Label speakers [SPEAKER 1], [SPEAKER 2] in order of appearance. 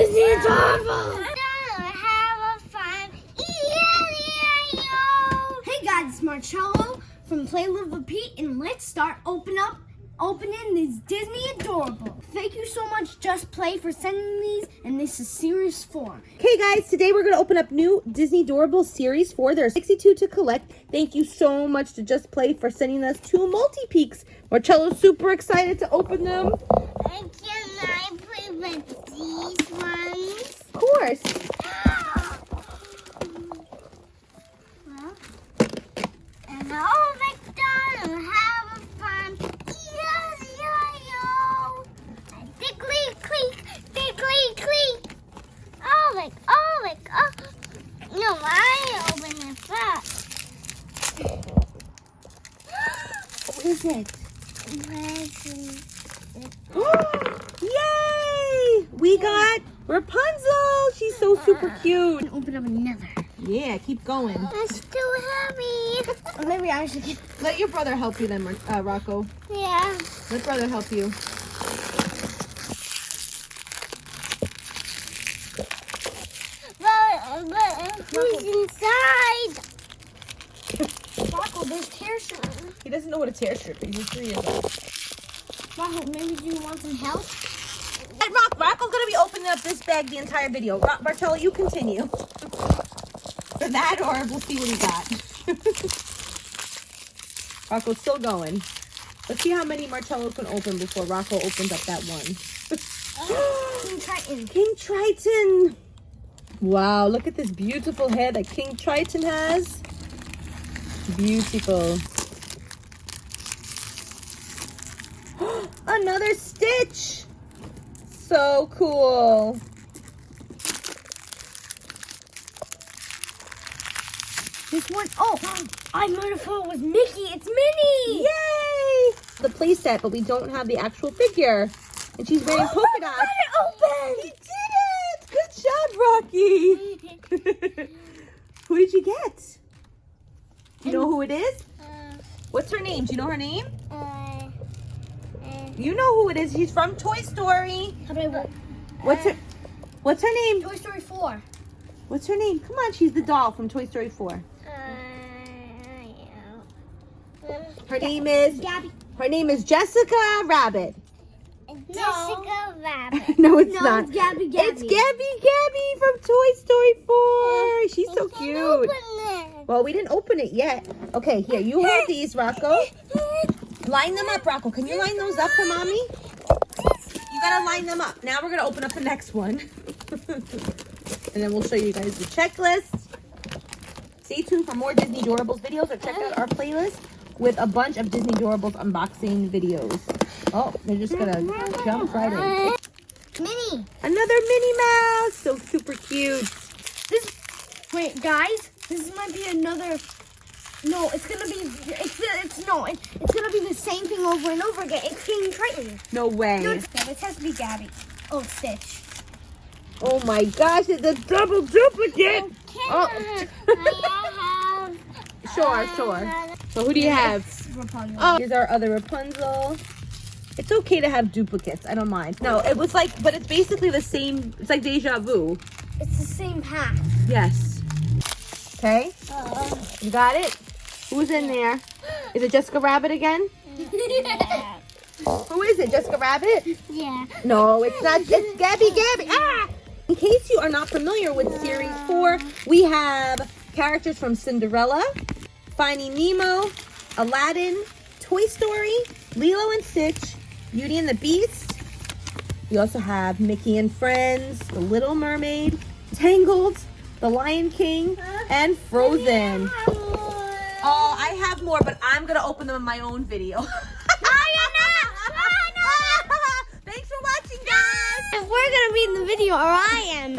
[SPEAKER 1] Disney Doorables.
[SPEAKER 2] Have a fun.
[SPEAKER 1] Hey guys, it's Marcello from Play Live Repeat, and let's start opening these Disney Doorables. Thank you so much, Just Play, for sending these, and this is Series 4.
[SPEAKER 3] Okay guys, today we're going to open up new Disney Doorables Series 4. There are 62 to collect. Thank you so much to Just Play for sending us 2 multi-peaks. Marcello's super excited to open them.
[SPEAKER 2] Can I play with these ones?
[SPEAKER 3] Of course.
[SPEAKER 2] Well, and all McDonald have a fun. No, I open it first.
[SPEAKER 1] What is it?
[SPEAKER 3] Yay! We got Rapunzel. She's so super cute.
[SPEAKER 1] Open up another.
[SPEAKER 3] Yeah, keep going.
[SPEAKER 2] It's too heavy.
[SPEAKER 1] Maybe I should get...
[SPEAKER 3] Let your brother help you then, Rocco.
[SPEAKER 2] Yeah.
[SPEAKER 3] Let brother help you.
[SPEAKER 2] But who's inside?
[SPEAKER 1] Rocco, there's tear shirt.
[SPEAKER 3] He doesn't know what a tear strip is. He's 3 years old.
[SPEAKER 1] Rocco, maybe do you want some help?
[SPEAKER 3] Hey, Rocco's going to be opening up this bag the entire video. Marcello, you continue. For that, or we'll see what he got. Rocco's still going. Let's see how many Marcello can open before Rocco opens up that one.
[SPEAKER 1] King Triton.
[SPEAKER 3] King Triton. Wow, look at this beautiful hair that King Triton has. Beautiful. Another Stitch. So cool.
[SPEAKER 1] This one, oh, I might have thought it was Mickey. It's Minnie.
[SPEAKER 3] Yay! The play set, but we don't have the actual figure. And she's wearing polka dots.
[SPEAKER 1] Open.
[SPEAKER 3] He did it! Good job, Rocky. Who did you get? Do you know who it is? What's her name? Do you know her name? You know who it is. She's from Toy Story.
[SPEAKER 1] How do I
[SPEAKER 3] What's her name?
[SPEAKER 1] Toy Story 4.
[SPEAKER 3] What's her name? Come on, she's the doll from Toy Story 4. Her name is
[SPEAKER 1] Gabby.
[SPEAKER 3] Her name is Jessica Rabbit.
[SPEAKER 2] Jessica Rabbit.
[SPEAKER 3] No, it's
[SPEAKER 1] No,
[SPEAKER 3] not.
[SPEAKER 1] it's Gabby.
[SPEAKER 3] It's Gabby from Toy Story 4. She's so cute.
[SPEAKER 2] Open it.
[SPEAKER 3] Well, we didn't open it yet. Okay, here, you hold these, Rocco. Line them up, Rocco. Can you line those up for Mommy? You gotta line them up. Now we're gonna open up the next one. And then we'll show you guys the checklist. Stay tuned for more Disney Doorables videos, or check out our playlist with a bunch of Disney Doorables unboxing videos. Oh, they're just gonna jump right in.
[SPEAKER 1] Minnie.
[SPEAKER 3] Another Minnie Mouse. So super cute.
[SPEAKER 1] Wait, guys. This might be another. No, it's gonna be. It's gonna be the same thing over and over again. It's King Triton.
[SPEAKER 3] No way.
[SPEAKER 1] No, it has to be Gabby. Oh, Stitch.
[SPEAKER 3] Oh my gosh, it's a double duplicate. Oh.
[SPEAKER 2] I have.
[SPEAKER 3] Sure. So who do you have?
[SPEAKER 1] Rapunzel.
[SPEAKER 3] Oh, here's our other Rapunzel. It's okay to have duplicates. I don't mind. No, it was like, but it's basically the same. It's like deja vu.
[SPEAKER 1] It's the same pack.
[SPEAKER 3] Yes. Okay. You got it? Who's in there? Is it Jessica Rabbit again?
[SPEAKER 2] Yeah.
[SPEAKER 3] Who is it? Jessica Rabbit?
[SPEAKER 2] Yeah.
[SPEAKER 3] No, it's not. It's Gabby. Ah! In case you are not familiar with Series 4, we have characters from Cinderella, Finding Nemo, Aladdin, Toy Story, Lilo and Stitch, Beauty and the Beast. We also have Mickey and Friends, The Little Mermaid, Tangled, The Lion King, and Frozen. Oh, I have more, but I'm going to open them in my own video. Thanks for watching, guys.
[SPEAKER 1] If we're gonna be in the video, or I am.